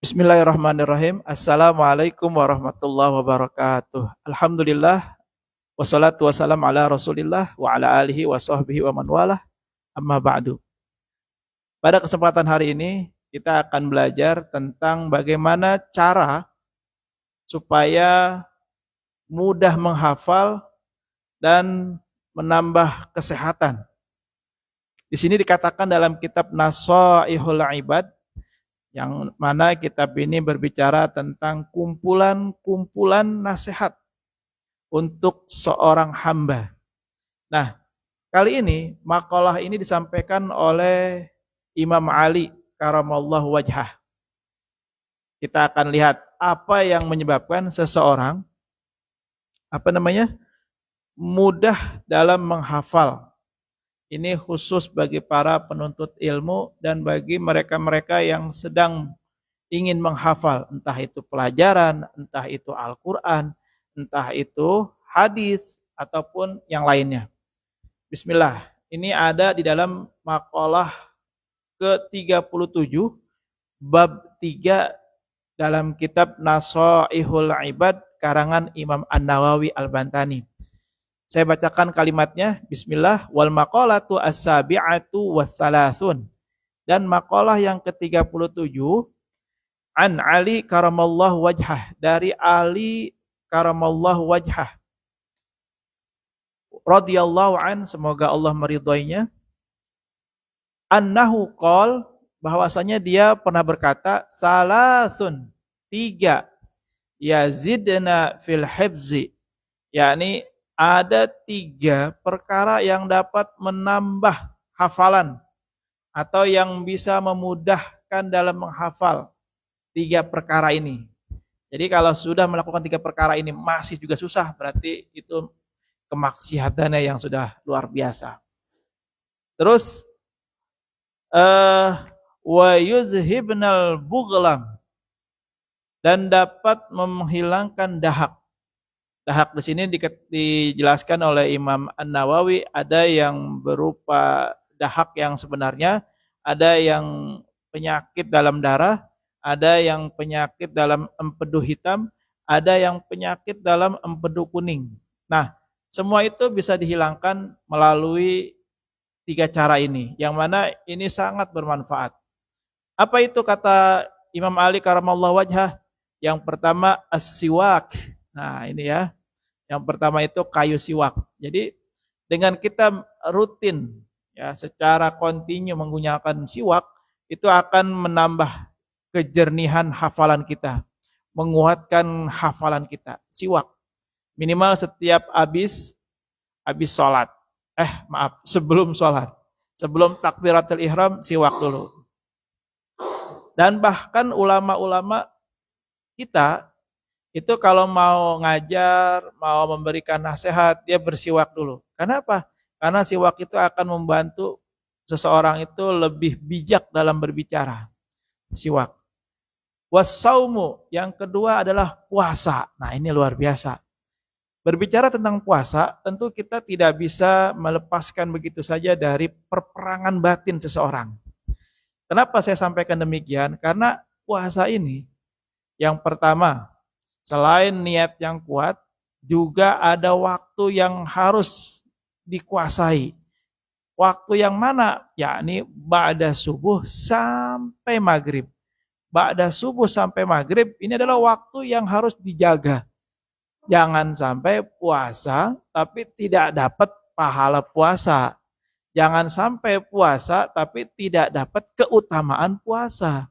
Bismillahirrahmanirrahim. Assalamualaikum warahmatullahi wabarakatuh. Alhamdulillah, wassalatu wassalam ala rasulillah wa ala alihi wa sahbihi wa man walah, amma ba'du. Pada kesempatan hari ini, kita akan belajar tentang bagaimana cara supaya mudah menghafal dan menambah kesehatan. Di sini dikatakan dalam kitab Nasaihul Ibad, yang mana kitab ini berbicara tentang kumpulan-kumpulan nasihat untuk seorang hamba. Nah, kali ini makalah ini disampaikan oleh Imam Ali karamallahu wajhah. Kita akan lihat apa yang menyebabkan seseorang mudah dalam menghafal. Ini khusus bagi para penuntut ilmu dan bagi mereka-mereka yang sedang ingin menghafal, entah itu pelajaran, entah itu Al-Quran, entah itu hadis, ataupun yang lainnya. Bismillah, ini ada di dalam makalah ke-37, bab 3 dalam kitab Nasaihul Ibad, karangan Imam An-Nawawi Al-Bantani. Saya bacakan kalimatnya. Bismillah. Wal maqalatu as-sabi'atu was-salasun. Dan maqalah yang ke-37 an Ali karamallahu wajhah, dari Ali karamallahu wajhah radhiyallahu an, semoga Allah meridhoinya, annahu qol, bahwasanya dia pernah berkata, salasun, 3, yazidna fil hifzi, yakni ada 3 perkara yang dapat menambah hafalan atau yang bisa memudahkan dalam menghafal. 3 perkara ini. Jadi kalau sudah melakukan 3 perkara ini masih juga susah, berarti itu kemaksiatannya yang sudah luar biasa. Terus wa yuzhibnal bughlam, dan dapat menghilangkan dahak. Dahak di sini dijelaskan oleh Imam An-Nawawi, ada yang berupa dahak yang sebenarnya, ada yang penyakit dalam darah, ada yang penyakit dalam empedu hitam, ada yang penyakit dalam empedu kuning. Nah, semua itu bisa dihilangkan melalui 3 cara ini, yang mana ini sangat bermanfaat. Apa itu kata Imam Ali karamallahu wajhah? Yang pertama as-siwak. Nah, ini ya. Yang pertama itu kayu siwak. Jadi dengan kita rutin ya secara kontinu menggunakan siwak, itu akan menambah kejernihan hafalan kita, menguatkan hafalan kita. Siwak minimal setiap habis sholat. Sebelum sholat. Sebelum takbiratul ihram, siwak dulu. Dan bahkan ulama-ulama kita itu kalau mau ngajar, mau memberikan nasihat, dia bersiwak dulu. Kenapa? Karena siwak itu akan membantu seseorang itu lebih bijak dalam berbicara. Siwak. Wassaumu, yang kedua adalah puasa. Nah, ini luar biasa. Berbicara tentang puasa, tentu kita tidak bisa melepaskan begitu saja dari perperangan batin seseorang. Kenapa saya sampaikan demikian? Karena puasa ini, yang pertama, selain niat yang kuat, juga ada waktu yang harus dikuasai. Waktu yang mana? Yakni ba'da subuh sampai maghrib. Ba'da subuh sampai maghrib ini adalah waktu yang harus dijaga. Jangan sampai puasa tapi tidak dapat pahala puasa. Jangan sampai puasa tapi tidak dapat keutamaan puasa.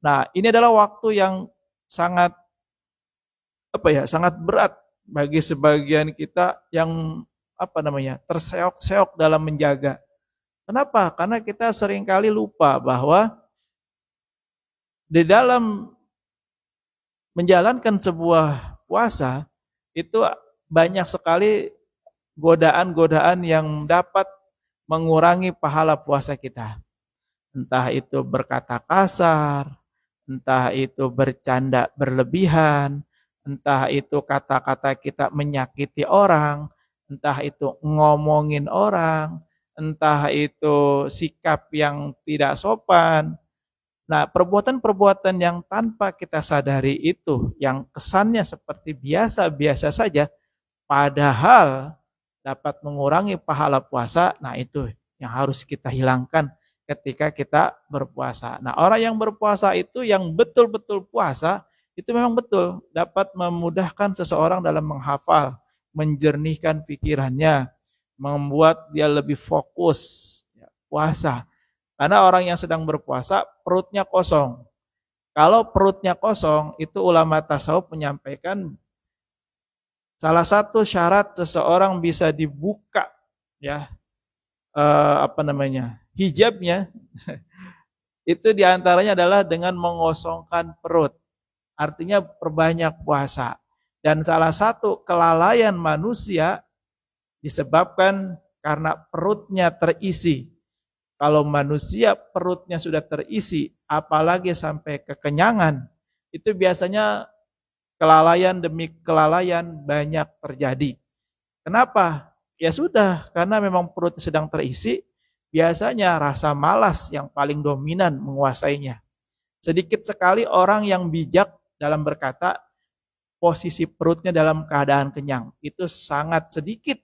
Nah, ini adalah waktu yang sangat sangat berat bagi sebagian kita yang terseok-seok dalam menjaga. Kenapa? Karena kita seringkali lupa bahwa di dalam menjalankan sebuah puasa itu banyak sekali godaan-godaan yang dapat mengurangi pahala puasa kita. Entah itu berkata kasar, entah itu bercanda berlebihan, entah itu kata-kata kita menyakiti orang, entah itu ngomongin orang, entah itu sikap yang tidak sopan. Nah, perbuatan-perbuatan yang tanpa kita sadari itu, yang kesannya seperti biasa-biasa saja, padahal dapat mengurangi pahala puasa, nah itu yang harus kita hilangkan ketika kita berpuasa. Nah, orang yang berpuasa itu yang betul-betul puasa, itu memang betul dapat memudahkan seseorang dalam menghafal, menjernihkan pikirannya, membuat dia lebih fokus ya, puasa. Karena orang yang sedang berpuasa perutnya kosong. Kalau perutnya kosong, itu ulama tasawuf menyampaikan salah satu syarat seseorang bisa dibuka ya hijabnya itu diantaranya adalah dengan mengosongkan perut. Artinya perbanyak puasa. Dan salah satu kelalaian manusia disebabkan karena perutnya terisi. Kalau manusia perutnya sudah terisi, apalagi sampai kekenyangan, itu biasanya kelalaian demi kelalaian banyak terjadi. Kenapa? Ya sudah, karena memang perut sedang terisi, biasanya rasa malas yang paling dominan menguasainya. Sedikit sekali orang yang bijak dalam berkata, posisi perutnya dalam keadaan kenyang. Itu sangat sedikit.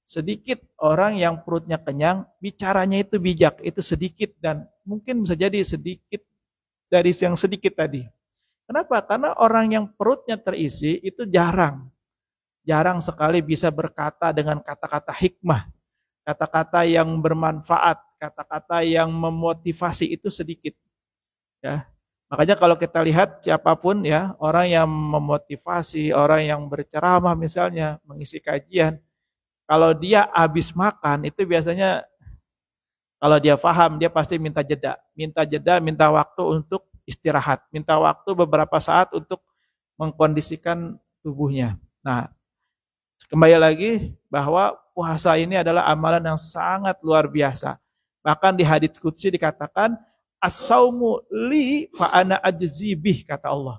Sedikit orang yang perutnya kenyang, bicaranya itu bijak, itu sedikit dan mungkin bisa jadi sedikit dari yang sedikit tadi. Kenapa? Karena orang yang perutnya terisi itu jarang sekali bisa berkata dengan kata-kata hikmah, kata-kata yang bermanfaat, kata-kata yang memotivasi itu sedikit. Ya, makanya kalau kita lihat siapapun ya orang yang memotivasi, orang yang berceramah misalnya mengisi kajian, kalau dia habis makan itu biasanya kalau dia paham dia pasti minta jeda, minta waktu untuk istirahat, minta waktu beberapa saat untuk mengkondisikan tubuhnya. Nah, kembali lagi bahwa puasa ini adalah amalan yang sangat luar biasa. Bahkan di hadits qudsi dikatakan as-saumu li fa ana ajzi bih kata Allah.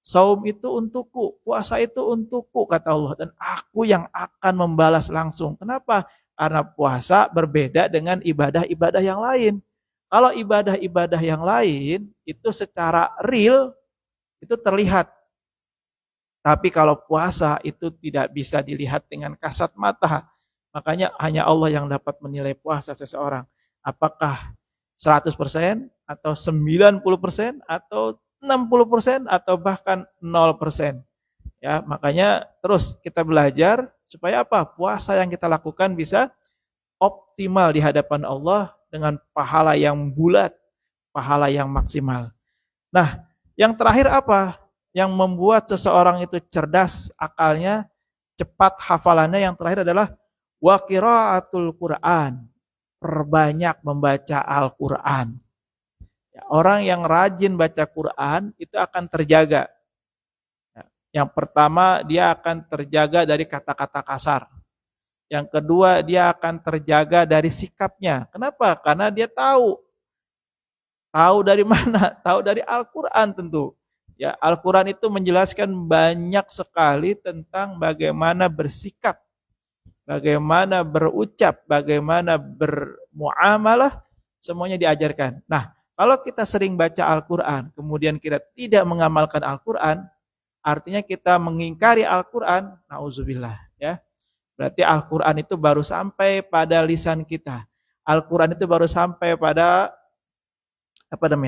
Saum itu untukku, puasa itu untukku kata Allah dan aku yang akan membalas langsung. Kenapa? Karena puasa berbeda dengan ibadah-ibadah yang lain. Kalau ibadah-ibadah yang lain itu secara real itu terlihat. Tapi kalau puasa itu tidak bisa dilihat dengan kasat mata. Makanya hanya Allah yang dapat menilai puasa seseorang. Apakah 100% atau 90% atau 60% atau bahkan 0%. Ya, makanya terus kita belajar supaya apa? Puasa yang kita lakukan bisa optimal di hadapan Allah dengan pahala yang bulat, pahala yang maksimal. Nah, yang terakhir apa? Yang membuat seseorang itu cerdas akalnya, cepat hafalannya, yang terakhir adalah wa qiraatul Quran. Perbanyak membaca Al-Quran. Ya, orang yang rajin baca Quran itu akan terjaga. Ya, yang pertama dia akan terjaga dari kata-kata kasar. Yang kedua dia akan terjaga dari sikapnya. Kenapa? Karena dia tahu. Tahu dari mana? Tahu dari Al-Quran tentu. Ya, Al-Quran itu menjelaskan banyak sekali tentang bagaimana bersikap, bagaimana berucap, bagaimana bermuamalah, semuanya diajarkan. Nah, kalau kita sering baca Al-Quran, kemudian kita tidak mengamalkan Al-Quran, artinya kita mengingkari Al-Quran, na'udzubillah. Ya. Berarti Al-Quran itu baru sampai pada lisan kita. Al-Quran itu baru sampai pada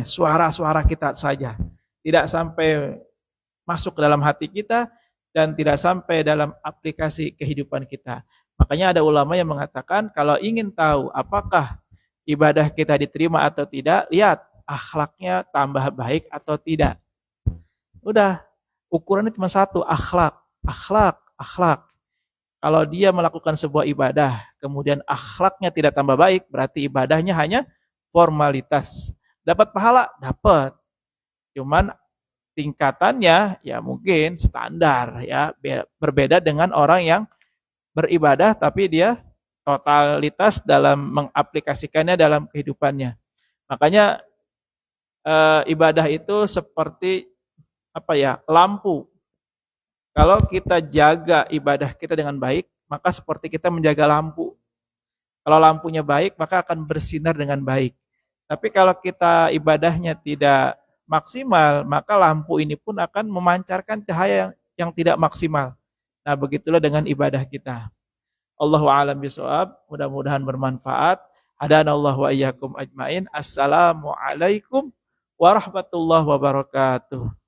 suara-suara kita saja. Tidak sampai masuk ke dalam hati kita dan tidak sampai dalam aplikasi kehidupan kita. Makanya ada ulama yang mengatakan kalau ingin tahu apakah ibadah kita diterima atau tidak, lihat akhlaknya tambah baik atau tidak. Udah, ukurannya cuma satu, akhlak, akhlak, akhlak. Kalau dia melakukan sebuah ibadah, kemudian akhlaknya tidak tambah baik, berarti ibadahnya hanya formalitas. Dapat pahala? Dapat. Cuman tingkatannya ya mungkin standar ya, berbeda dengan orang yang beribadah tapi dia totalitas dalam mengaplikasikannya dalam kehidupannya. Makanya ibadah itu seperti lampu. Kalau kita jaga ibadah kita dengan baik, maka seperti kita menjaga lampu. Kalau lampunya baik, maka akan bersinar dengan baik. Tapi kalau kita ibadahnya tidak maksimal, maka lampu ini pun akan memancarkan cahaya yang tidak maksimal. Nah, begitulah dengan ibadah kita. Allahu a'lam bishawab. Mudah-mudahan bermanfaat. Hadanallahu wa iyyakum ajmain. Assalamualaikum warahmatullahi wabarakatuh.